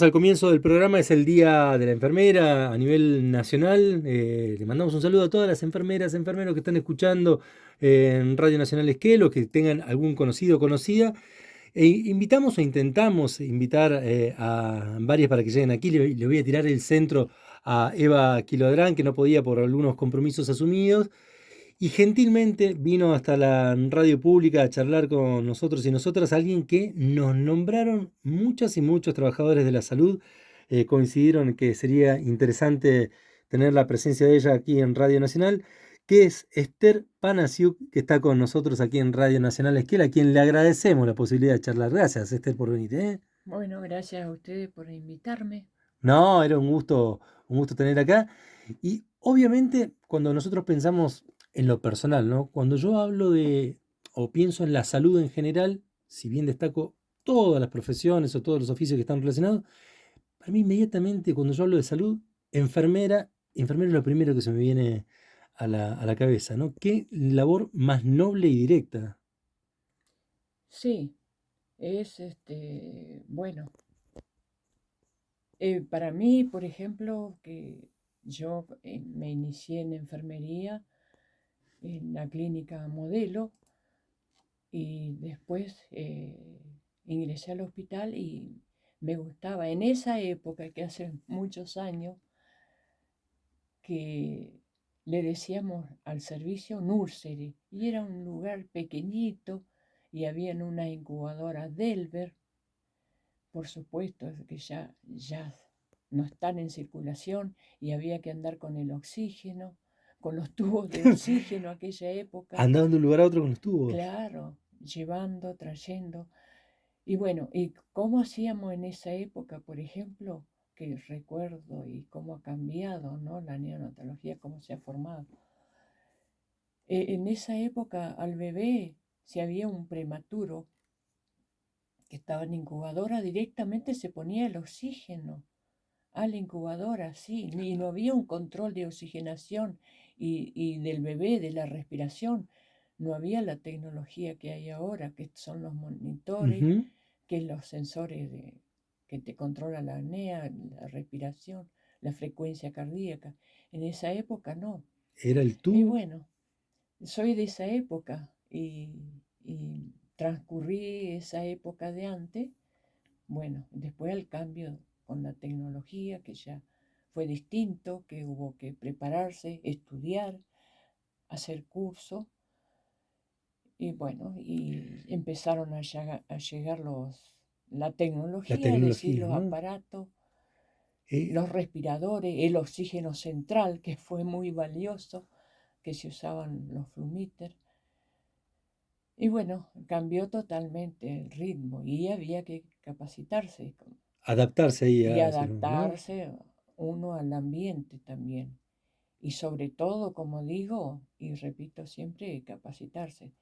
Al comienzo del programa es el Día de la Enfermera a nivel nacional. Le mandamos un saludo a todas las enfermeras, enfermeros que están escuchando en Radio Nacional Esquel o que tengan algún conocido o conocida. Invitamos o intentamos invitar a varias para que lleguen aquí. Le voy a tirar el centro a Eva Quilodrán, que no podía por algunos compromisos asumidos. Y gentilmente vino hasta la radio pública a charlar con nosotros y nosotras alguien que nos nombraron muchas y muchos trabajadores de la salud. Coincidieron en que sería interesante tener la presencia de ella aquí en Radio Nacional, que es Esther Panasiuk, que está con nosotros aquí en Radio Nacional Esquel, a quien le agradecemos la posibilidad de charlar. Gracias, Esther, por venir, ¿eh? Bueno, gracias a ustedes por invitarme. No, era un gusto tener acá. Y obviamente cuando nosotros pensamos en lo personal, ¿no? Cuando yo hablo de o pienso en la salud en general, si bien destaco todas las profesiones o todos los oficios que están relacionados, para mí inmediatamente cuando yo hablo de salud, enfermera es lo primero que se me viene a la cabeza, ¿no? Qué labor más noble y directa. Sí, es bueno, para mí, por ejemplo, que yo me inicié en enfermería en la clínica Modelo y después ingresé al hospital y me gustaba. En esa época, que hace muchos años, que le decíamos al servicio nursery y era un lugar pequeñito y había una incubadora Delver, por supuesto que ya no están en circulación y había que andar con el oxígeno, con los tubos de oxígeno aquella época, Andando de un lugar a otro con los tubos. claro, llevando, trayendo. Y bueno, ¿y cómo hacíamos en esa época, por ejemplo? Que recuerdo y cómo ha cambiado, ¿no? La neonatología, cómo se ha formado. En esa época al bebé, si había un prematuro que estaba en incubadora, directamente se ponía el oxígeno a la incubadora, sí, y no había un control de oxigenación y del bebé, de la respiración. No había la tecnología que hay ahora, que son los monitores, Ujú. que los sensores que te controlan la apnea, la respiración, la frecuencia cardíaca. En esa época no. Era el Y tubo. bueno, soy de esa época y transcurrí esa época de antes. Bueno, después el cambio con la tecnología, que ya fue distinto, que hubo que prepararse, estudiar, hacer curso, y bueno, y empezaron a llegar la La tecnología, es decir, tecnología, los ¿no? aparatos, Eh, los respiradores, el oxígeno central, que fue muy valioso, que se usaban los flumíter. Y bueno, cambió totalmente el ritmo y había que capacitarse Adaptarse ahí y a eso, ¿no? adaptarse uno al ambiente también. Y sobre todo, como digo y repito siempre, capacitarse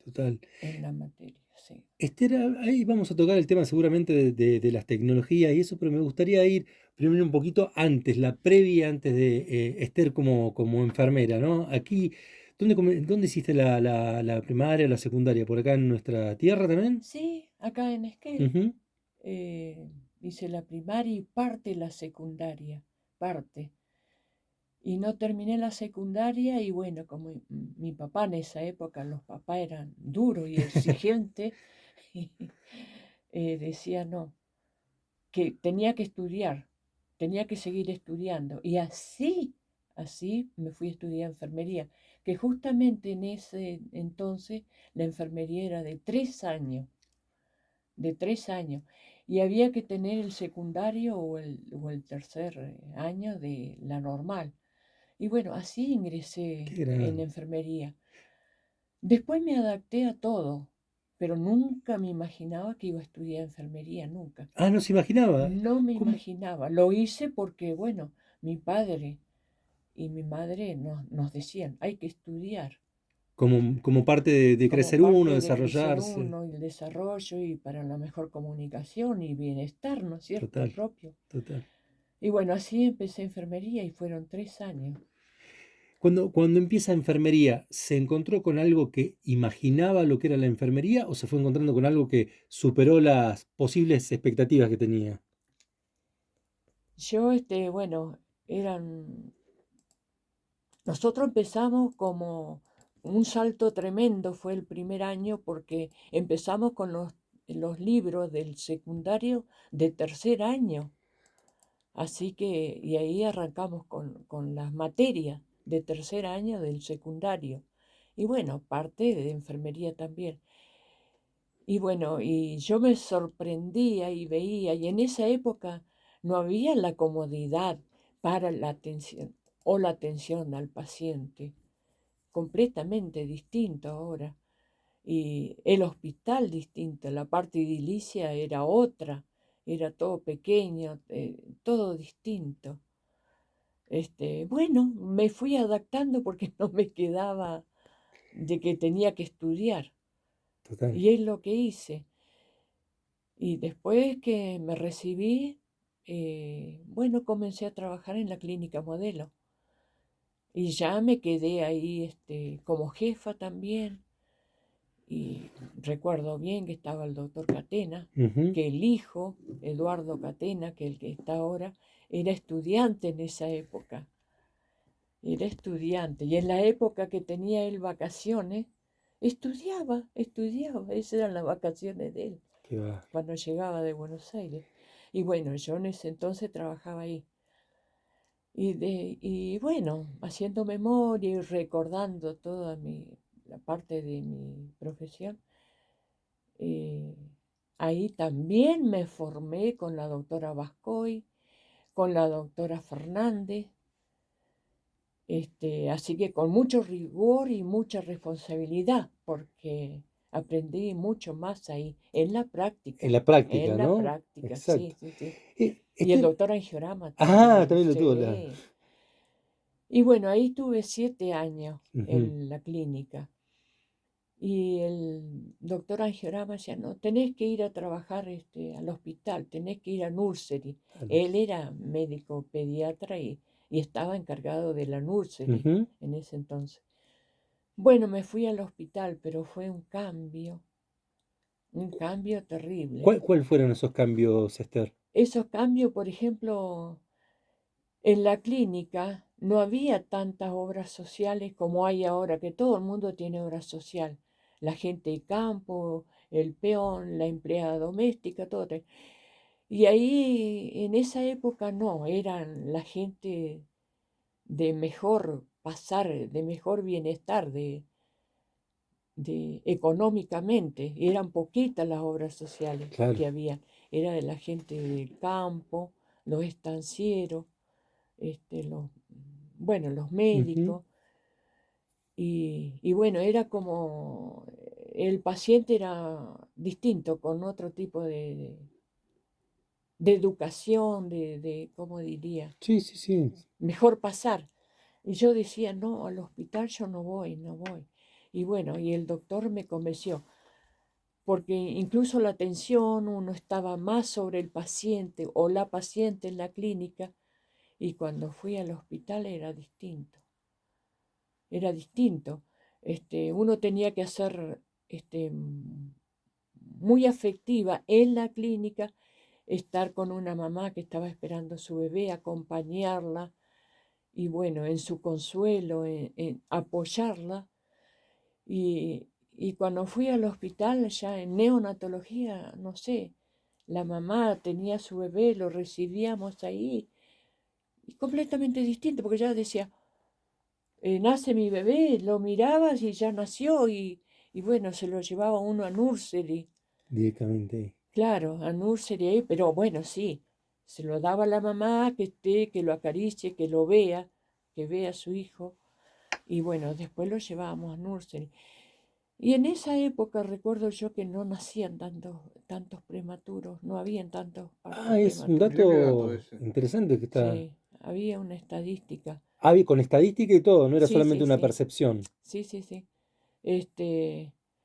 Total. en la materia, sí. Esther, ahí vamos a tocar el tema seguramente de las tecnologías y eso, pero me gustaría ir primero un poquito antes, la previa antes de Esther como enfermera, ¿no? Aquí, ¿dónde hiciste la primaria o la secundaria? ¿Por acá en nuestra tierra también? Sí, acá en Esquel Ujú. hice la primaria y parte la secundaria, parte. Y no terminé la secundaria y bueno, como mi papá en esa época, los papás eran duros y exigentes, decía no, que tenía que estudiar, tenía que seguir estudiando. Y así me fui a estudiar enfermería, que justamente en ese entonces la enfermería era de 3 años, y había que tener el secundario o el tercer año de la normal. Y bueno, así ingresé Qué en grande. enfermería. Después me adapté a todo, pero nunca me imaginaba que iba a estudiar enfermería, nunca. Ah, no se imaginaba. No me ¿Cómo? imaginaba. Lo hice porque, bueno, mi padre y mi madre nos decían, hay que estudiar Como parte de como crecer uno, parte de crecer desarrollarse. uno y el desarrollo y para la mejor comunicación y bienestar, ¿no es cierto?, Total, propio. total. Y bueno, así empecé enfermería y fueron 3 años. Cuando empieza enfermería, ¿se encontró con algo que imaginaba lo que era la enfermería o se fue encontrando con algo que superó las posibles expectativas que tenía? Yo, bueno, eran, nosotros empezamos como un salto tremendo, fue el primer año, porque empezamos con los libros del secundario de tercer año. Así que, y ahí arrancamos con las materias de tercer año del secundario. Y bueno, parte de enfermería también. Y bueno, y yo me sorprendía y veía, y en esa época no había la comodidad para la atención o la atención al paciente, completamente distinto ahora. Y el hospital distinto, la parte edilicia era otra, era todo pequeño, todo distinto. Bueno, me fui adaptando porque no me quedaba de que tenía que estudiar. Total. Y es lo que hice. Y después que me recibí, bueno, comencé a trabajar en la clínica modelo. Y ya me quedé ahí como jefa también. Y recuerdo bien que estaba el doctor Catena, Ujú. que el hijo, Eduardo Catena, que el que está ahora, era estudiante en esa época. Era estudiante. Y en la época que tenía él vacaciones, estudiaba. Esas eran las vacaciones de él, Qué va. cuando llegaba de Buenos Aires. Y bueno, yo en ese entonces trabajaba ahí. Y bueno, haciendo memoria y recordando la parte de mi profesión, eh, ahí también me formé con la doctora Bascoy, con la doctora Fernández, así que con mucho rigor y mucha responsabilidad, porque aprendí mucho más ahí, En la práctica, en la ¿no? práctica, Exacto. sí, sí, sí. Y el Estoy... doctor Angiorama Ah, también, también lo tuvo la... sí. Y bueno, ahí tuve 7 años Ujú. en la clínica. Y el doctor Angiorama decía, no, tenés que ir a trabajar al hospital, tenés que ir a nursery. Ah, no Él sé. era médico pediatra y estaba encargado de la nursery Ujú. en ese entonces. Bueno, me fui al hospital, pero fue un cambio terrible. ¿Cuál fueron esos cambios, Esther? Esos cambios, por ejemplo, en la clínica no había tantas obras sociales como hay ahora, que todo el mundo tiene obra social. La gente de campo, el peón, la empleada doméstica, todo. Y ahí, en esa época no, eran la gente de mejor pasar, de mejor bienestar, económicamente. Eran poquitas las obras sociales Claro. que había. Era de la gente del campo, los estancieros, los, bueno, los Ujú. médicos. Y bueno, era como, el paciente era distinto, con otro tipo de educación, ¿cómo diría? Sí, sí, sí. Mejor pasar. Y yo decía, no, al hospital yo no voy, no voy. Y bueno, y el doctor me convenció, porque incluso la atención, uno estaba más sobre el paciente o la paciente en la clínica, y cuando fui al hospital era distinto. Uno tenía que ser muy afectiva en la clínica, estar con una mamá que estaba esperando a su bebé, acompañarla y bueno, en su consuelo, en apoyarla. Y cuando fui al hospital, ya en neonatología, no sé, la mamá tenía a su bebé, lo recibíamos ahí, y completamente distinto, porque ya decía, nace mi bebé, lo mirabas y ya nació, y bueno, se lo llevaba uno a nursery, Directamente ahí. claro, a nursery ahí, pero bueno, sí, se lo daba a la mamá, que esté, que lo acaricie, que vea a su hijo, y bueno, después lo llevábamos a nursery. Y en esa época recuerdo yo que no nacían tantos prematuros, no habían tantos partos Ah, es un prematuros. Mirá qué dato dato ese. interesante que está... Sí, había una estadística. Con estadística y todo, no era Sí, solamente sí, una sí, percepción. sí, sí, sí.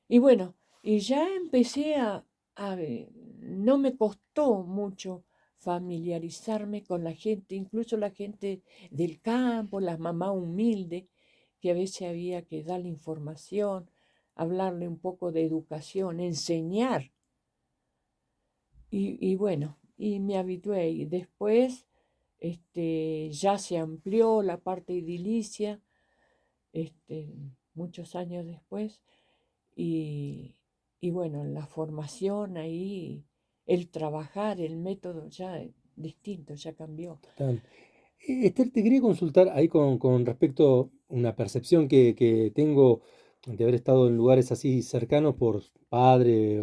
Y bueno, y ya empecé a ver, no me costó mucho familiarizarme con la gente, incluso la gente del campo, las mamás humildes, que a veces había que darle información, hablarle un poco de educación, enseñar. Y bueno, y me habitué. Y después, Ya se amplió la parte edilicia, este, muchos años después, y, y bueno, la formación ahí, el trabajar, el método ya es distinto, ya cambió. Total. Esther, te quería consultar ahí con respecto a una percepción que tengo de haber estado en lugares así cercanos por padre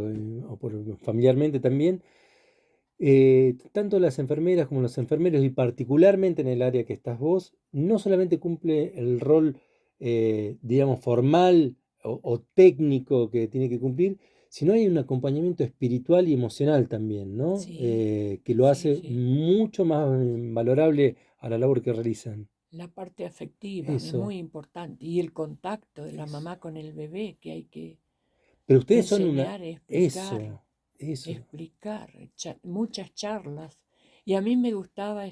o por familiarmente también. Tanto las enfermeras como los enfermeros, y particularmente en el área que estás vos, no solamente cumple el rol, digamos, formal o técnico que tiene que cumplir, sino hay un acompañamiento espiritual y emocional también, ¿no? Sí, Que lo sí, hace sí. mucho más valorable a la labor que realizan. La parte afectiva es Eso, muy importante y el contacto de la eso. mamá con el bebé que hay que Pero ustedes son una... enseñar, explicar, Eso. muchas charlas. Y a mí me gustaba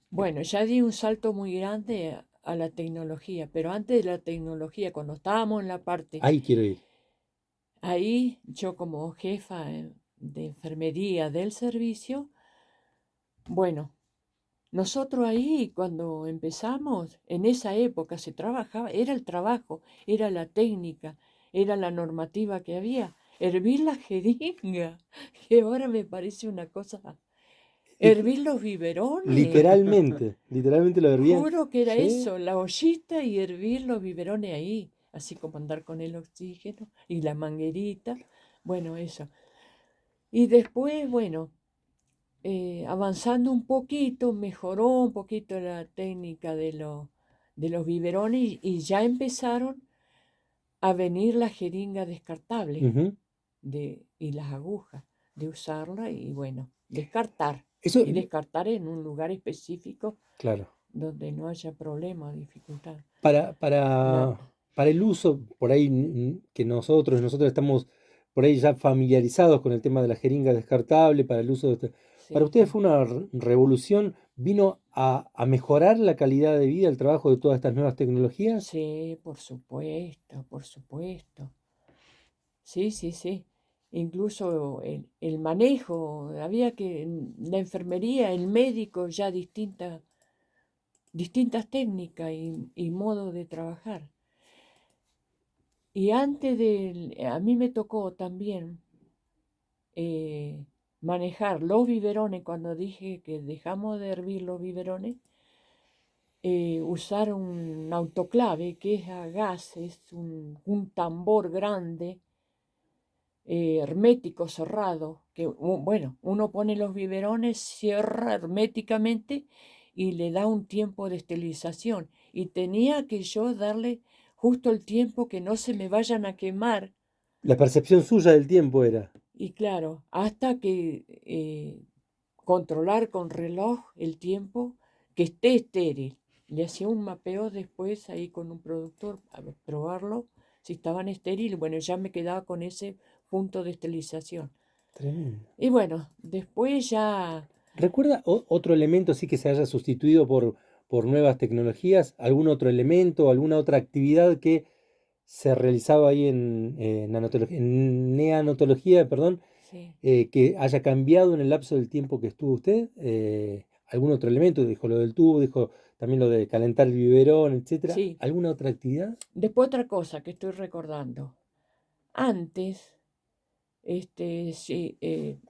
bueno, ya di un salto muy grande a la tecnología, pero antes de la tecnología, cuando estábamos en la parte, Ahí quiero ir. ahí yo como jefa de enfermería del servicio, bueno, nosotros ahí cuando empezamos, en esa época se trabajaba, era el trabajo, era la técnica, era la normativa que había. Hervir la jeringa, que ahora me parece una cosa. Es que Hervir los biberones. literalmente lo verían. Juro que era Sí. eso, la ollita y hervir los biberones ahí, así como andar con el oxígeno y la manguerita. Bueno, eso. Y después, bueno, avanzando un poquito, mejoró un poquito la técnica de los biberones y ya empezaron a venir las jeringas descartables Ujú. y las agujas, de usarla y bueno, descartar. Eso, Y descartar en un lugar específico claro. donde no haya problema o dificultad. Para, La, para, para el uso, por ahí que nosotros estamos por ahí ya familiarizados con el tema de la jeringa descartable, para el uso de para sí, ustedes fue una revolución, vino a mejorar la calidad de vida, el trabajo de todas estas nuevas tecnologías. sí, por supuesto, por supuesto. Sí, sí, sí. Incluso el manejo, había que, en la enfermería, el médico, ya distintas técnicas y modos de trabajar. Y a mí me tocó también eh, manejar los biberones, cuando dije que dejamos de hervir los biberones, usar un autoclave que es a gas, es un tambor grande, hermético, cerrado, que bueno, uno pone los biberones, cierra herméticamente y le da un tiempo de esterilización. Y tenía que yo darle justo el tiempo que no se me vayan a quemar. La percepción suya del tiempo era. Y claro, hasta que controlar con reloj el tiempo que esté estéril. Le hacía un mapeo después ahí con un productor a probarlo si estaban estériles. Bueno, ya me quedaba con ese punto de esterilización. Tremendo. Y bueno, después ya, ¿Recuerda otro elemento así que se haya sustituido por nuevas tecnologías? ¿Algún otro elemento, alguna otra actividad que se realizaba ahí en neonatología, perdón, sí, que haya cambiado en el lapso del tiempo que estuvo usted? ¿Algún otro elemento? Dijo lo del tubo, dijo también lo de calentar el biberón, etcétera. sí. ¿Alguna otra actividad? Después otra cosa que estoy recordando. Antes, sí,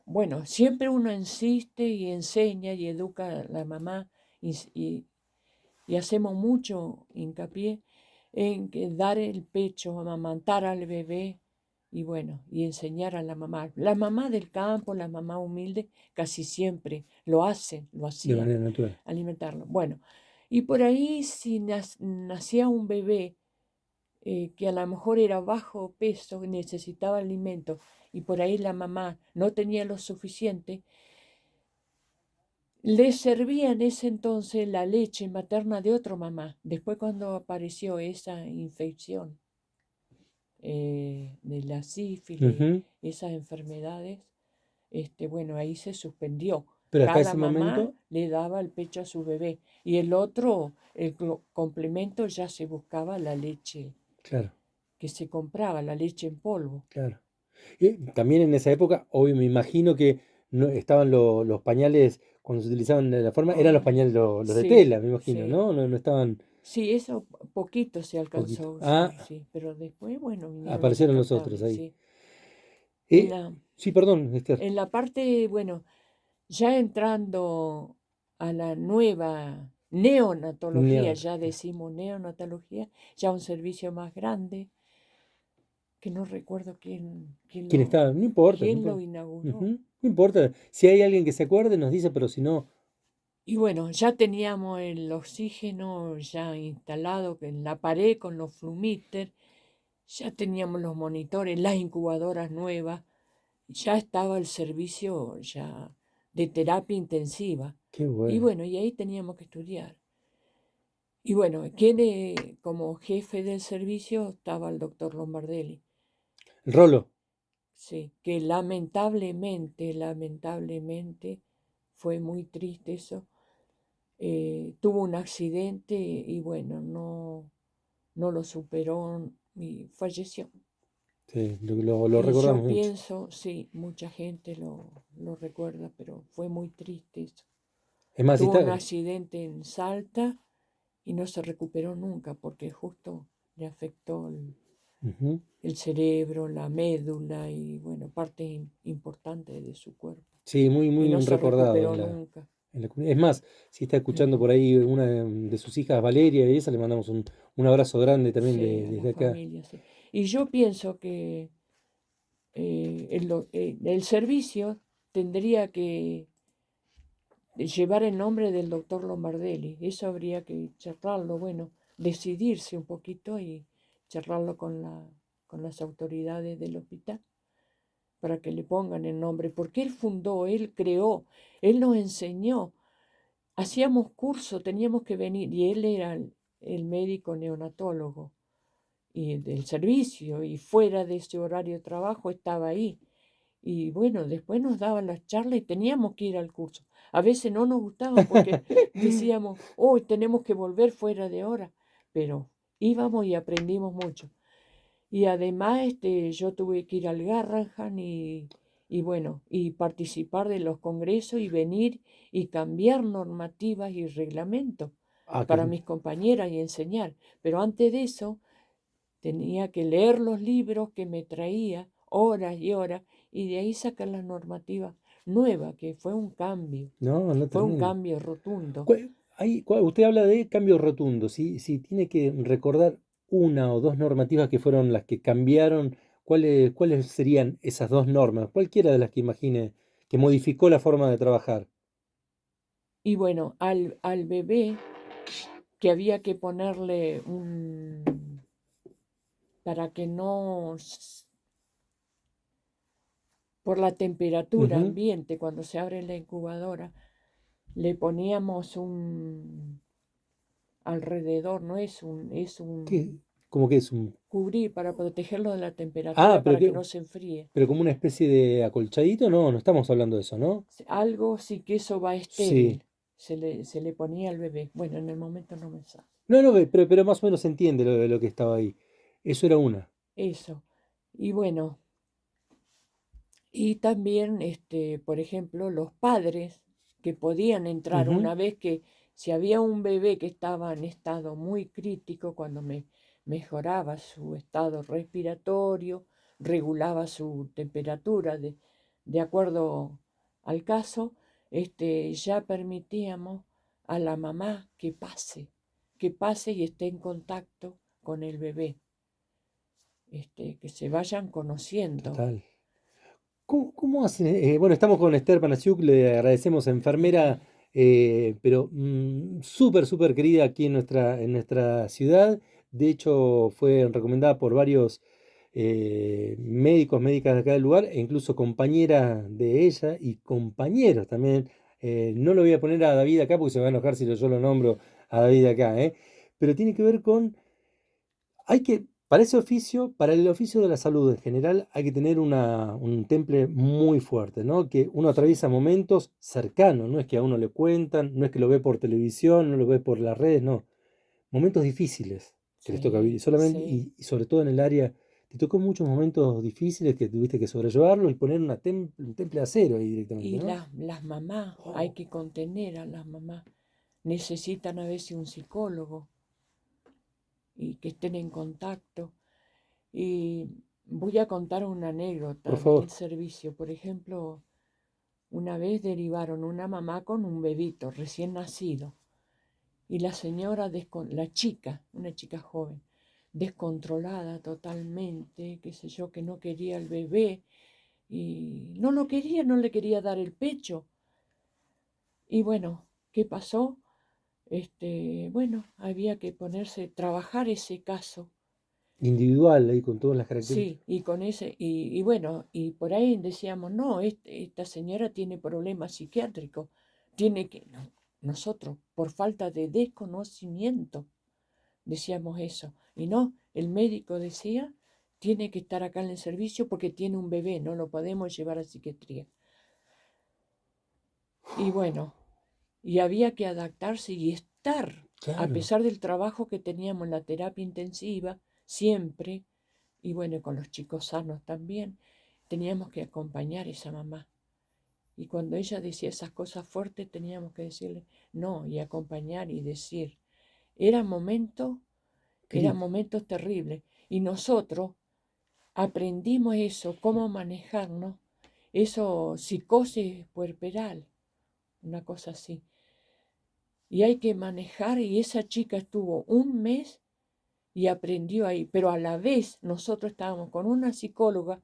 bueno, siempre uno insiste y enseña y educa a la mamá y, y hacemos mucho hincapié en que dar el pecho, amamantar al bebé y bueno, y enseñar a la mamá. La mamá del campo, la mamá humilde, casi siempre lo hacen, lo De hacían, manera natural. alimentarlo. Bueno, y por ahí si nacía un bebé que a lo mejor era bajo peso y necesitaba alimento y por ahí la mamá no tenía lo suficiente, le servía en ese entonces la leche materna de otra mamá. Después cuando apareció esa infección de la sífilis, Ujú. esas enfermedades, bueno, ahí se suspendió. Pero hasta Cada ese mamá momento, le daba el pecho a su bebé y el otro, el complemento ya se buscaba la leche claro, que se compraba, la leche en polvo. claro. Y también en esa época, obvio, me imagino que estaban los pañales, cuando se utilizaban de la forma, eran los Ah, pañales los de sí, tela, me imagino, sí. ¿no? No, no estaban Sí, eso poquito se alcanzó poquito. a Ah, usar, sí. Pero después, bueno, vinieron los aparecieron los otros descartables, ahí. sí. En Eh, la, sí, perdón, Esther. en la parte, bueno, ya entrando a la nueva neonatología, ya Neonatología. decimos neonatología, ya un servicio más grande, que no recuerdo ¿Quién estaba? No importa, no quién lo importa. inauguró. Ujú, no importa. Si hay alguien que se acuerde, nos dice, pero si no. Y bueno, ya teníamos el oxígeno ya instalado en la pared con los flumíter, ya teníamos los monitores, las incubadoras nuevas, ya estaba el servicio ya de terapia intensiva. Qué Y bueno. bueno, y ahí teníamos que estudiar. Y bueno, quien como jefe del servicio estaba el doctor Lombardelli, El Rolo. sí, que lamentablemente, fue muy triste eso. Tuvo un accidente y bueno, no lo superó y falleció. Sí, lo Y yo recordamos mucho. pienso, sí, mucha gente lo recuerda, pero fue muy triste eso. Es más, si Tuvo está. un accidente en Salta y no se recuperó nunca porque justo le afectó Ujú. el cerebro, la médula y bueno, parte importante de su cuerpo. Sí, muy, Y muy no bien se recordado recuperó nunca. en la comunidad. Es más, si está escuchando Ujú. por ahí una de sus hijas, Valeria, y esa, le mandamos un abrazo grande también Sí, a la desde acá. familia, sí. Y yo pienso que el servicio tendría que llevar el nombre del doctor Lombardelli. Eso habría que charlarlo, bueno, decidirse un poquito y charlarlo con las autoridades del hospital para que le pongan el nombre, porque él fundó, él creó, él nos enseñó, hacíamos curso, teníamos que venir, y él era el médico neonatólogo y del servicio, y fuera de ese horario de trabajo estaba ahí. Y bueno, después nos daban las charlas y teníamos que ir al curso. A veces no nos gustaba porque decíamos, hoy tenemos que volver fuera de hora, pero íbamos y aprendimos mucho. Y además yo tuve que ir al Garrahan y bueno, y participar de los congresos y venir y cambiar normativas y reglamentos Ah, para mis compañeras y enseñar. Pero antes de eso tenía que leer los libros que me traía horas y horas y de ahí sacar las normativas nuevas, que no, no, fue un tremendo. cambio rotundo. Usted habla de cambio rotundo. Si tiene que recordar una o dos normativas que fueron las que cambiaron, ¿cuáles serían esas dos normas? Cualquiera de las que imagine que modificó la forma de trabajar. Y bueno, al bebé que había que ponerle para que no, por la temperatura Ujú. ambiente, cuando se abre la incubadora, le poníamos un alrededor, no es es ¿Qué? un ¿Cómo que es un? cubrir para protegerlo de la Ah, temperatura para que no se enfríe. pero como una especie de acolchadito, no, no estamos hablando de eso, ¿no? Algo sí que eso va estéril, Sí. se le ponía al bebé. Bueno, en el momento no me sale. No, no, pero más o menos se entiende lo que estaba ahí. Eso era una. Eso. Y bueno, y también, por ejemplo, los padres que podían entrar Ujú. una vez que si había un bebé que estaba en estado muy crítico, cuando mejoraba su estado respiratorio, regulaba su temperatura de acuerdo al caso, ya permitíamos a la mamá que pase y esté en contacto con el bebé, que se vayan conociendo. Total. ¿Cómo hacen? Bueno, estamos con Esther Panasiuk, le agradecemos, enfermera, pero súper, súper querida aquí en nuestra ciudad. De hecho, fue recomendada por varios médicos, médicas de acá del lugar, e incluso compañera de ella y compañeros también. No lo voy a poner a David acá porque se va a enojar si yo lo nombro a David acá, pero tiene que ver con para ese oficio, para el oficio de la salud en general, hay que tener un temple muy fuerte, ¿no? Que uno Sí, atraviesa momentos cercanos, no es que a uno le cuentan, no es que lo ve por televisión, no lo ve por las redes, no. Momentos difíciles que les toca vivir, sí, solamente sí. y sobre todo en el área te tocó muchos momentos difíciles que tuviste que sobrellevarlo y poner un temple de acero ahí directamente, Y ¿no? las mamás, hay Oh, que contener a las mamás. Necesitan a veces un psicólogo y que estén en contacto. Y voy a contar una por anécdota del favor. servicio. Por ejemplo, una vez derivaron una mamá con un bebito recién nacido y la señora, la chica, una chica joven, descontrolada totalmente, qué sé yo, que no quería el bebé y no lo quería, no le quería dar el pecho. Y bueno, ¿qué pasó? Bueno, había que ponerse, trabajar ese caso. Individual ahí con todas las características. Sí, y con ese, y bueno, y por ahí decíamos, no, esta señora tiene problemas psiquiátricos, tiene que, no, nosotros, por falta de desconocimiento, decíamos eso. Y no, el médico decía, tiene que estar acá en el servicio porque tiene un bebé, no lo podemos llevar a psiquiatría. Y bueno, y había que adaptarse y estar, a Claro. pesar del trabajo que teníamos en la terapia intensiva, siempre, y bueno, con los chicos sanos también, teníamos que acompañar a esa mamá. Y cuando ella decía esas cosas fuertes, teníamos que decirle no y acompañar y decir. Eran momentos, eran Crítico. momentos terribles. Y nosotros aprendimos eso, cómo manejarnos, eso, psicosis puerperal, una cosa así. Y hay que manejar, y esa chica estuvo un mes y aprendió ahí, pero a la vez nosotros estábamos con una psicóloga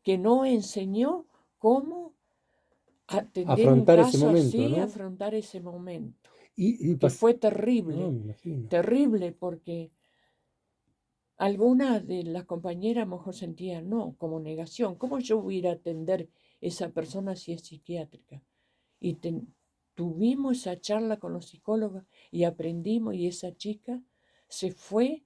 que nos enseñó cómo atender un Afrontar ese caso momento, así, ¿no? afrontar ese momento, Y que fue no, terrible, me imagino. terrible porque algunas de las compañeras a lo mejor sentían, no, como negación, ¿cómo yo voy a ir a atender esa persona si es psiquiátrica? Y tuvimos esa charla con los psicólogos y aprendimos y esa chica se fue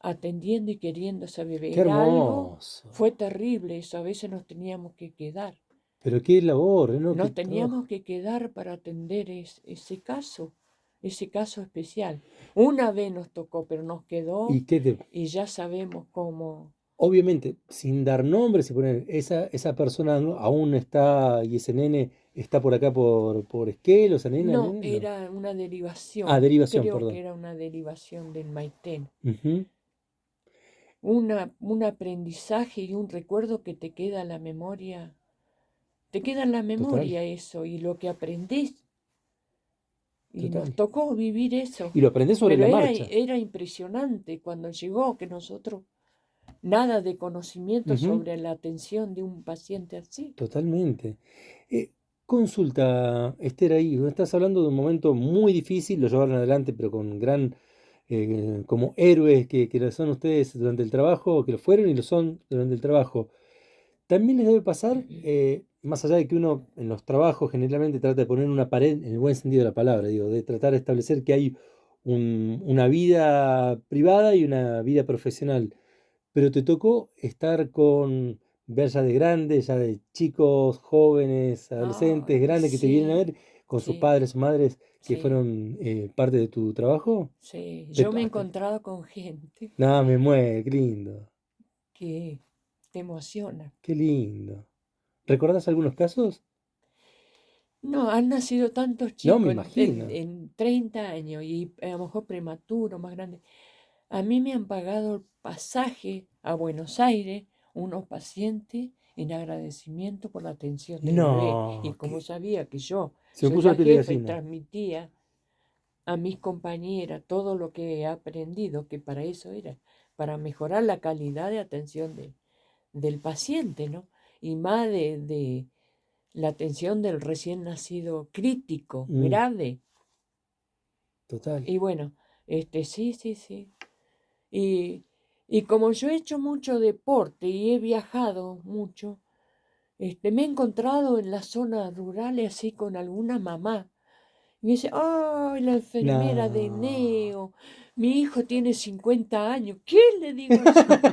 atendiendo y queriendo a esa bebé. Qué Era algo, hermoso. fue terrible eso, a veces nos teníamos que quedar. Pero qué labor, ¿no? Qué Nos trabajo. teníamos que quedar para atender ese caso especial. Una vez nos tocó, pero nos quedó Y qué te, y ya sabemos cómo. obviamente, sin dar nombres y poner, esa persona aún está, y ese nene está por acá por Esquel, o esa nena, No, nene, no. era una Ah, derivación, derivación, creo perdón. que era una derivación del Maitén. Ujú, Un aprendizaje y un recuerdo que te queda en la memoria. Te queda en la total, memoria eso y lo que aprendés. Y nos total. tocó vivir eso. Y lo aprendés sobre Pero la marcha. era impresionante cuando llegó que nosotros nada de conocimiento Ujú, sobre la atención de un paciente así. totalmente. Eh, consulta, Esther, ahí, estás hablando de un momento muy difícil, lo llevaron adelante, pero con gran, como héroes que lo son ustedes durante el trabajo, que lo fueron y lo son durante el trabajo. También les debe pasar, más allá de que uno en los trabajos generalmente trata de poner una pared, en el buen sentido de la palabra, digo, de tratar de establecer que hay una vida privada y una vida profesional, pero te tocó estar con, ver ya de grandes, ya de chicos, jóvenes, adolescentes, Ay, grandes que te vienen a sí, ver con sus sí, padres o madres que sí, fueron parte de tu trabajo. sí. Te, Yo me he hasta, encontrado con gente nada, me mueve, qué lindo, que te emociona. qué lindo. ¿Recordás algunos casos? No, han nacido tantos No, me chicos imagino. en 30 años y a lo mejor prematuro, más grande. A mí me han pagado el pasaje a Buenos Aires unos pacientes en agradecimiento por la atención del bebé. Y No, como sabía que yo se me soy puso la la piel de jefa y gallina. transmitía a mis compañeras todo lo que he aprendido, que para eso era, para mejorar la calidad de atención del paciente, ¿no? Y más de la atención del recién nacido crítico, Mm, grave. total. Y bueno, sí, sí, sí. Y, y como yo he hecho mucho deporte y he viajado mucho, me he encontrado en las zonas rurales así con alguna mamá. Y me dice, ¡ay, la enfermera de No. Neo! Mi hijo tiene 50 años. ¿Qué le digo yo?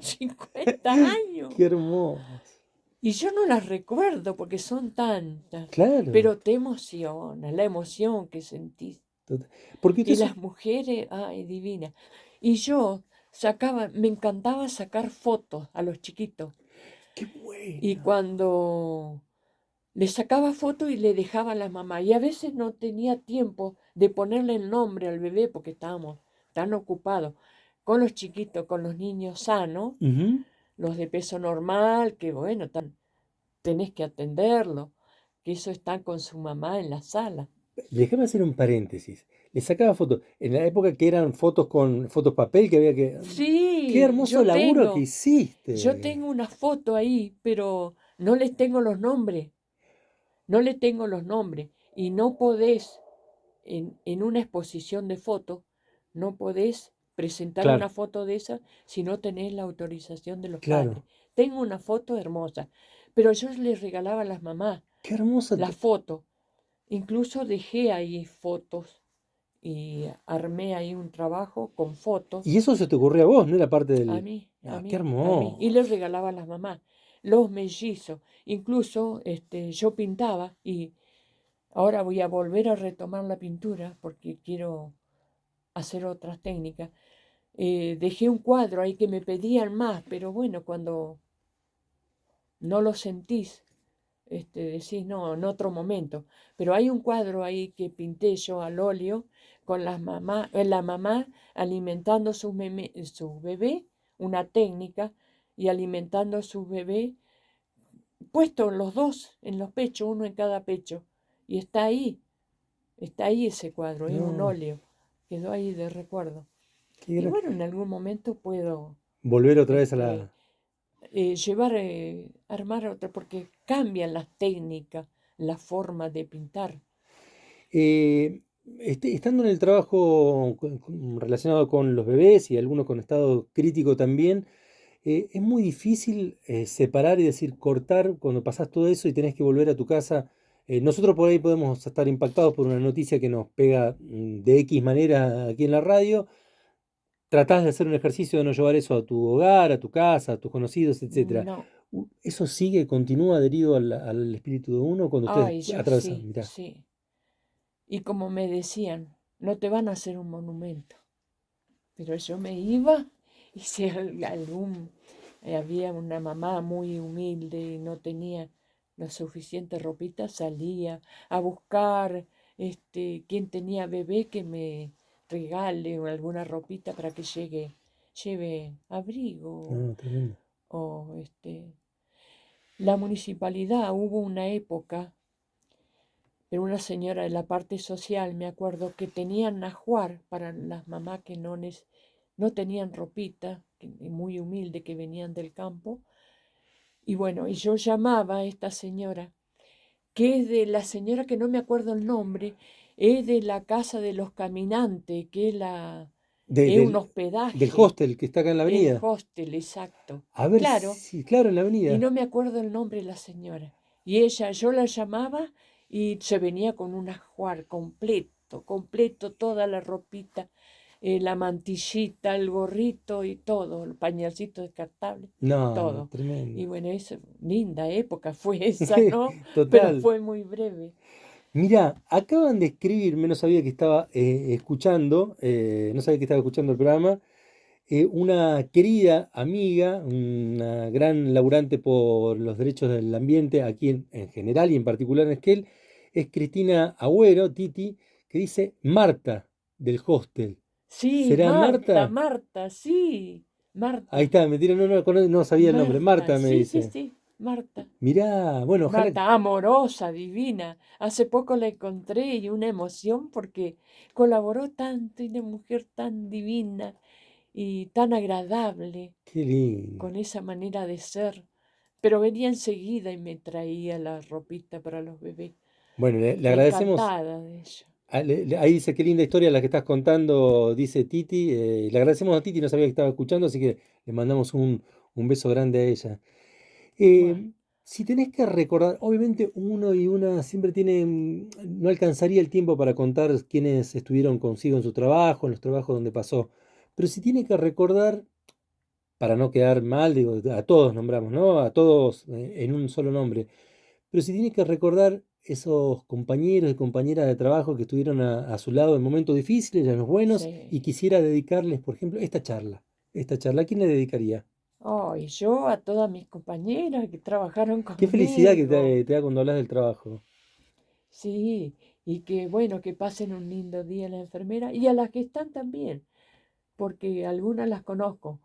50 años. Qué hermoso. Y yo no las recuerdo porque son tantas, Claro. pero te emociona, la emoción que sentís. Porque Y ustedes las son. mujeres, ay, divina. Y yo me encantaba sacar fotos a los chiquitos. Qué Y bueno. cuando le sacaba foto y le dejaba a la mamá. Y a veces no tenía tiempo de ponerle el nombre al bebé porque estábamos tan ocupados con los chiquitos, con los niños sanos, Ujú. los de peso normal, que bueno, tenés que atenderlo, que eso está con su mamá en la sala. Déjame hacer un paréntesis. Le sacaba fotos. En la época que eran fotos con fotos papel, que había que. Qué Sí, hermoso laburo que yo hiciste. tengo una foto ahí, pero no les tengo los nombres, no le tengo los nombres y no podés en una exposición de fotos, no podés presentar Claro, una foto de esa si no tenés la autorización de los padres. claro. Tengo una foto hermosa, pero yo les regalaba a las mamás Qué hermosa. la foto. Incluso dejé ahí fotos y armé ahí un trabajo con Y fotos eso se te ocurrió a vos, no era parte a del. mí, a Ah, qué mí, a mí. Y les hermoso. regalaba a las mamás. Los mellizos. Incluso yo pintaba y ahora voy a volver a retomar la pintura porque quiero hacer otras técnicas. Dejé un cuadro ahí que me pedían más, pero bueno, cuando no lo sentís, decís, no, en otro momento. Pero hay un cuadro ahí que pinté yo al óleo con la mamá alimentando su bebé, una técnica, y alimentando a su bebé, puestos los dos en los pechos, uno en cada pecho. Y está ahí ese cuadro, es un No, óleo, quedó ahí de recuerdo. qué Y gran. bueno, en algún momento puedo Volver otra vez a este, la. armar otra, porque cambian las técnicas, la forma de pintar. Eh, Estando en el trabajo relacionado con los bebés y algunos con estado crítico también, es muy difícil separar y decir cortar cuando pasás todo eso y tenés que volver a tu casa. Nosotros por ahí podemos estar impactados por una noticia que nos pega de X manera aquí en la radio. Tratás de hacer un ejercicio de no llevar eso a tu hogar, a tu casa, a tus conocidos, etcétera. No, ¿Eso sigue, continúa adherido al espíritu de uno cuando ustedes ay, yo atravesan? sí, Mirá. sí. Y como me decían, no te van a hacer un monumento. Pero yo me iba y si había una mamá muy humilde y no tenía la suficiente ropita, salía a buscar quién tenía bebé que me regale o alguna ropita para que lleve abrigo No, tremendo. o la municipalidad hubo una época, pero una señora de la parte social, me acuerdo, que tenían ajuar para las mamás que no tenían ropita, muy humilde, que venían del campo. Y bueno, y yo llamaba a esta señora, que es de la señora que no me acuerdo el nombre, es de la Casa de los Caminantes, que De- es un del, del hospedaje, hostel que está acá en la el avenida. hostel, exacto. A ver Claro, si, claro, en la y avenida. no me acuerdo el nombre de la señora. Y yo la llamaba y se venía con un ajuar completo, completo, toda la ropita, la mantillita, el gorrito y todo, el pañalcito descartable, No, no, todo. Y tremendo. bueno, linda época fue esa, ¿no? Pero Total. fue muy breve. Mira, acaban de escribirme, no sabía que estaba escuchando, no sabía que estaba escuchando el programa, una querida amiga, una gran laburante por los derechos del ambiente aquí en general y en particular en Esquel, es Cristina Agüero, Titi, que dice Marta del hostel. Sí, ¿Será Marta, Marta? Marta, sí, Ahí Marta, está, mentira, no, no, no sabía el nombre. Marta, Marta me sí, sí, dice. sí, Marta. Mirá, bueno, ojalá. Marta, amorosa, divina. Hace poco la encontré y una emoción porque colaboró tanto y una mujer tan divina y tan agradable Qué lindo. con esa manera de ser. Pero venía enseguida y me traía la ropita para los bebés. Bueno, le agradecemos. Encantada de ella. Ahí dice qué linda historia la que estás contando, dice Titi. Le agradecemos a Titi, no sabía que estaba escuchando, así que le mandamos un beso grande a ella. Bueno, Si tenés que recordar, obviamente uno y una siempre tienen, no alcanzaría el tiempo para contar quiénes estuvieron consigo en su trabajo, en los trabajos donde pasó, pero si tiene que recordar, para no quedar mal, digo, a todos nombramos, ¿no? A todos en un solo nombre, pero si tiene que recordar esos compañeros y compañeras de trabajo que estuvieron a su lado en momentos difíciles, en los buenos, y sí. quisiera dedicarles, por ejemplo, esta charla. esta charla? ¿A quién le dedicaría? Oh, y yo a todas mis compañeras que trabajaron Qué felicidad que conmigo. te da cuando hablas del trabajo. Sí, y que bueno, que pasen un lindo día la enfermera y a las que están también, porque algunas las conozco.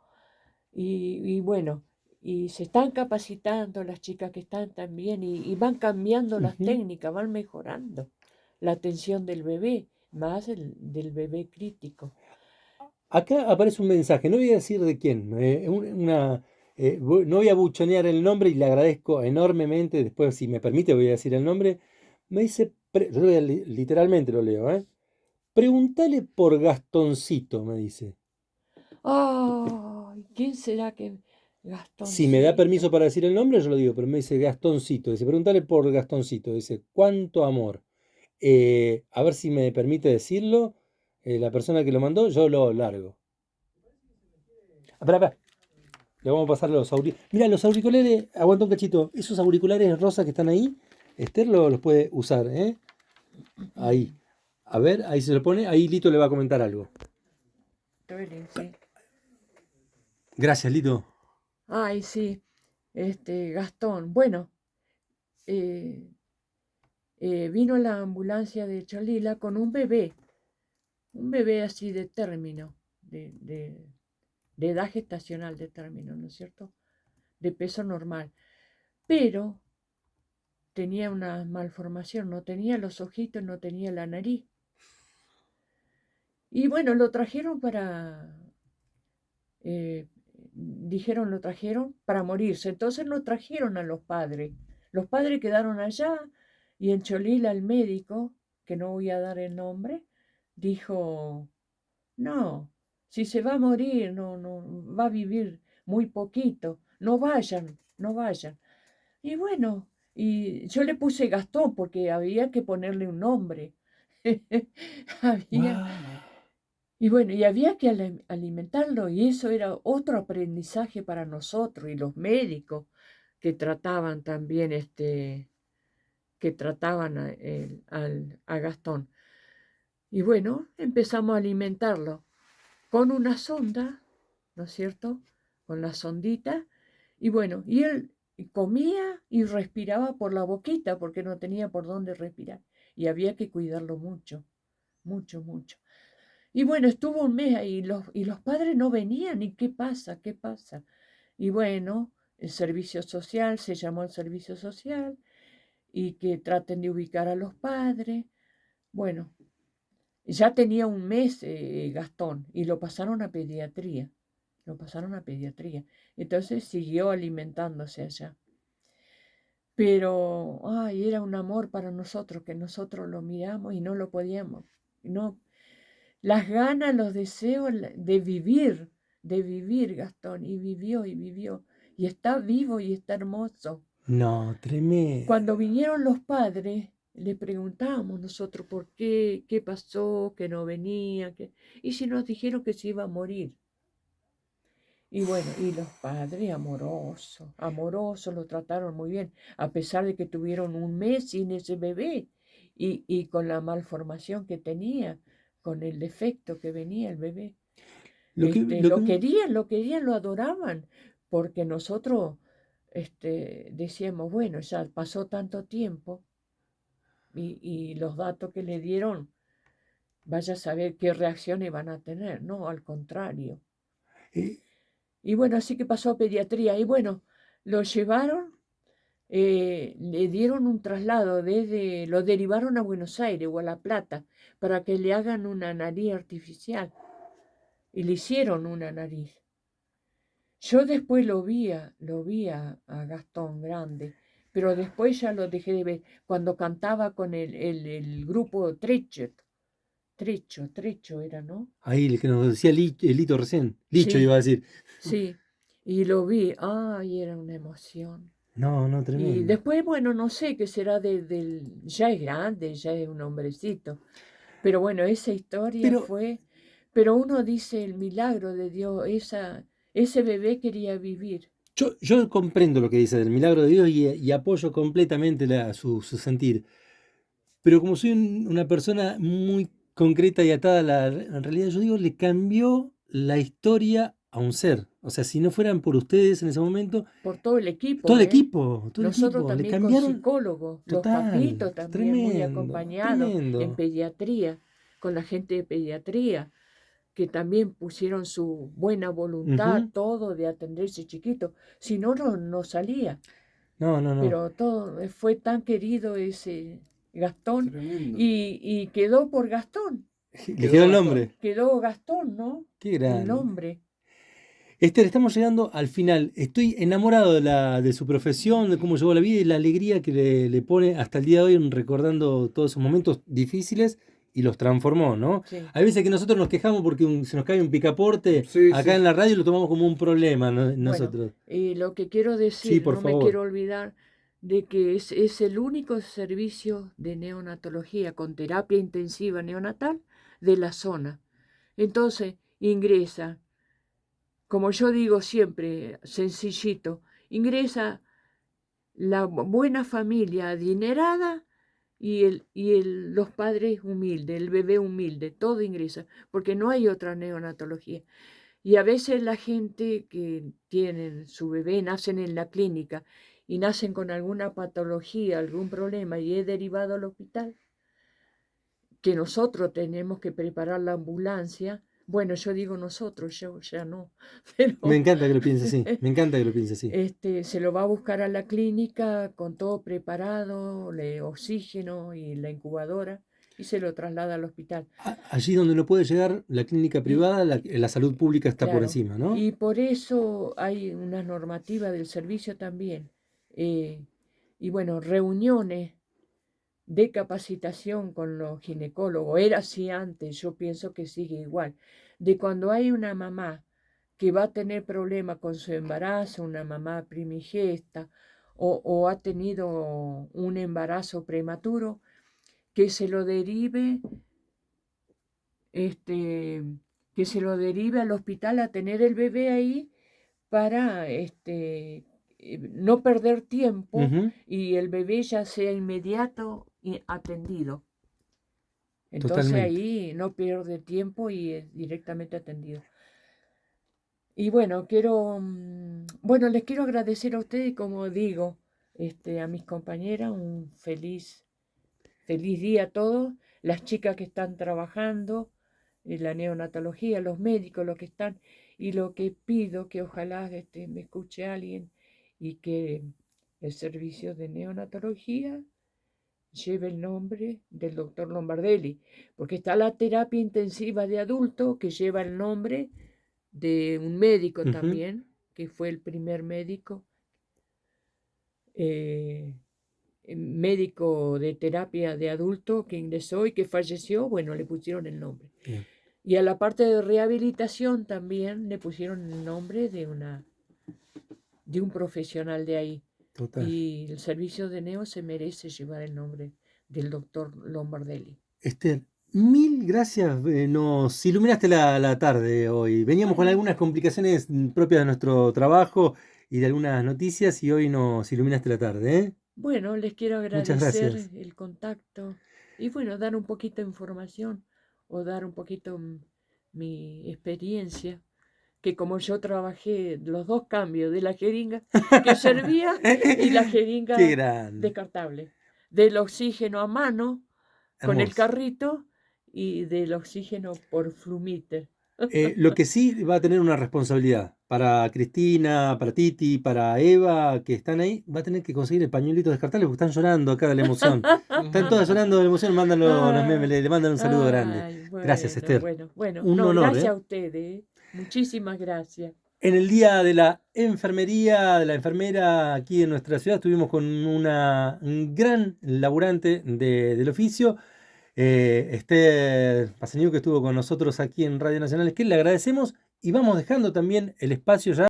Y bueno, y se están capacitando las chicas que están también y van cambiando las Ujú. técnicas, van mejorando la atención del bebé, más del bebé crítico. Acá aparece un mensaje, no voy a decir de quién, no voy a buchonear el nombre y le agradezco enormemente, después si me permite voy a decir el nombre. Me dice, yo literalmente lo leo, ¿eh? Preguntale por Gastoncito, me dice. ¡Ay! ¿Quién será que Si me da Gastoncito? permiso para decir el nombre, yo lo digo, pero me dice Gastoncito, dice, preguntale por Gastoncito, dice, ¿cuánto amor? A ver si me permite decirlo, la persona que lo mandó, yo lo largo. Ah, espera, le vamos a pasar los auriculares. Mira, los auriculares, aguanta un cachito. Esos auriculares rosas que están ahí, Esther los puede usar, ¿eh? Ahí. A ver, ahí se lo pone. Ahí Lito le va a comentar algo. Duelen, sí. Gracias, Lito. Ay, sí, Gastón. Bueno, eh, vino la ambulancia de Cholila con un bebé así de término, de edad gestacional de término, ¿no es cierto? De peso normal. Pero tenía una malformación, no tenía los ojitos, no tenía la nariz. Y bueno, lo trajeron eh, dijeron, lo trajeron para morirse. Entonces no trajeron a los padres. Los padres quedaron allá y en Cholila el médico, que no voy a dar el nombre, dijo, no, si se va a morir, no, va a vivir muy poquito, no vayan, no vayan. Y bueno, y yo le puse Gastón porque había que ponerle un nombre. Había, Wow. y bueno, y había que alimentarlo y eso era otro aprendizaje para nosotros y los médicos que trataban también que trataban a Gastón. Y bueno, empezamos a alimentarlo con una sonda, ¿no es cierto? Con la sondita. Y bueno, y él comía y respiraba por la boquita porque no tenía por dónde respirar. Y había que cuidarlo mucho, mucho, mucho. Y bueno, estuvo un mes ahí y los padres no venían. ¿Y qué pasa? ¿Qué pasa? Y bueno, el servicio social, se llamó el servicio social y que traten de ubicar a los padres. Bueno, ya tenía un mes Gastón y lo pasaron a pediatría. Lo pasaron a pediatría. Entonces siguió alimentándose allá. Pero, ay, era un amor para nosotros, que nosotros lo miramos y no lo podíamos. No, las ganas, los deseos de vivir, Gastón, y vivió y vivió. Y está vivo y está hermoso. No, tremendo. Cuando vinieron los padres, le preguntábamos nosotros por qué, qué pasó, que no venía, y si nos dijeron que se iba a morir. Y bueno, y los padres amorosos, amorosos, lo trataron muy bien, a pesar de que tuvieron un mes sin ese bebé y con la malformación que tenía, con el defecto que venía el bebé. Lo que, Lo querían, lo adoraban, porque nosotros decíamos, bueno, ya pasó tanto tiempo y los datos que le dieron, vaya a saber qué reacciones van a tener, no, al contrario. eh, Y bueno, así que pasó a pediatría y bueno, lo llevaron, le dieron un traslado lo derivaron a Buenos Aires o a La Plata para que le hagan una nariz artificial y le hicieron una nariz. Yo después lo vi a Gastón grande, pero después ya lo dejé de ver cuando cantaba con el grupo Trecho era, ¿no? ahí el que nos decía Lito recién. Licho iba Sí, a decir. sí, y lo vi, ay, era una emoción. No, no, Y tremendo. después, bueno, no sé qué será ya es grande, ya es un hombrecito, pero bueno, esa historia Pero fue, pero uno dice el milagro de Dios, ese bebé quería vivir. yo comprendo lo que dice del milagro de Dios y apoyo completamente su sentir. Pero como soy una persona muy concreta y atada a la realidad, yo digo, le cambió la historia a un ser. O sea, si no fueran por ustedes en ese momento, por todo el equipo, todo el ¿eh? equipo, todo el Nosotros equipo, le también con cambiaron psicólogos, los total, papitos también muy tremendo, acompañados en tremendo. pediatría, con la gente de pediatría, que también pusieron su buena voluntad, Ujú. todo de atenderse chiquito. Si no, no salía. No, no, no, Pero todo fue tan querido ese Gastón Tremendo. y quedó por Gastón. le quedó el Gastón. nombre. Quedó Gastón, ¿no? Qué El grande. nombre. Esther, estamos llegando al final. Estoy enamorado de su profesión, de cómo llevó la vida y la alegría que le pone hasta el día de hoy recordando todos esos momentos difíciles y los transformó, ¿no? Sí, Hay veces que nosotros nos quejamos porque se nos cae un picaporte Sí, acá en sí. la radio y lo tomamos como un problema, bueno, nosotros. y lo que quiero Sí, decir, por no me favor. quiero olvidar de que es el único servicio de neonatología con terapia intensiva neonatal de la zona. Entonces, ingresa, como yo digo siempre, sencillito, ingresa la buena familia adinerada los padres humildes, el bebé humilde, todo ingresa, porque no hay otra neonatología. Y a veces la gente que tienen su bebé, nacen en la clínica y nacen con alguna patología, algún problema y es derivado al hospital, que nosotros tenemos que preparar la ambulancia. Bueno, yo digo nosotros, yo ya no, Me pero encanta que lo piense así, me encanta que lo piense así. se lo va a buscar a la clínica con todo preparado, oxígeno y la incubadora, y se lo traslada al hospital. Allí donde no puede llegar la clínica Y privada, la salud pública está por claro, encima, ¿no? y por eso hay una normativa del servicio también. eh, y bueno, reuniones de capacitación con los ginecólogos. Era así antes, yo pienso que sigue igual. De cuando hay una mamá que va a tener problemas con su embarazo, una mamá primigesta, o ha tenido un embarazo prematuro, que se lo derive, este, que se lo derive al hospital a tener el bebé ahí para no perder tiempo Ujú, y el bebé ya sea inmediato y atendido. Entonces totalmente. ahí no pierde tiempo y es directamente atendido. Y bueno, bueno, les quiero agradecer a ustedes, como digo, a mis compañeras, un feliz día a todos, las chicas que están trabajando en la neonatología, los médicos, los que están, y lo que pido que ojalá me escuche alguien y que el servicio de neonatología lleve el nombre del doctor Lombardelli, porque está la terapia intensiva de adulto que lleva el nombre de un médico Ujú. también, que fue el primer eh, médico de terapia de adulto que ingresó y que falleció, bueno, le pusieron el nombre. Bien, Y a la parte de rehabilitación también le pusieron el nombre de un profesional de ahí. total. Y el servicio de Neo se merece llevar el nombre del doctor Lombardelli. Esther, mil gracias. Nos iluminaste la tarde hoy. Veníamos con Bueno, algunas complicaciones propias de nuestro trabajo y de algunas noticias y hoy nos iluminaste la tarde, ¿eh? bueno, les quiero Muchas agradecer gracias. el contacto y bueno, dar un poquito de información o dar un poquito mi experiencia, que como yo trabajé los dos cambios de la jeringa que servía y la Qué jeringa grande. descartable, del oxígeno a mano con el Hermoso. carrito y del oxígeno por flumiter. Lo que sí va a tener una responsabilidad para Cristina, para Titi, para Eva, que están ahí, va a tener que conseguir el pañuelito descartable porque están llorando acá de la emoción. Están todas llorando de la emoción, mandan los memes, Ah, le mandan un saludo grande. ay, Gracias, bueno, Esther. bueno, bueno. Un No, honor, gracias ¿eh? a ustedes. Muchísimas gracias. En el día de la enfermería, de la enfermera aquí en nuestra ciudad, estuvimos con un gran laburante del oficio, Esther Paseñú, que estuvo con nosotros aquí en Radio Nacional, que le agradecemos y vamos dejando también el espacio ya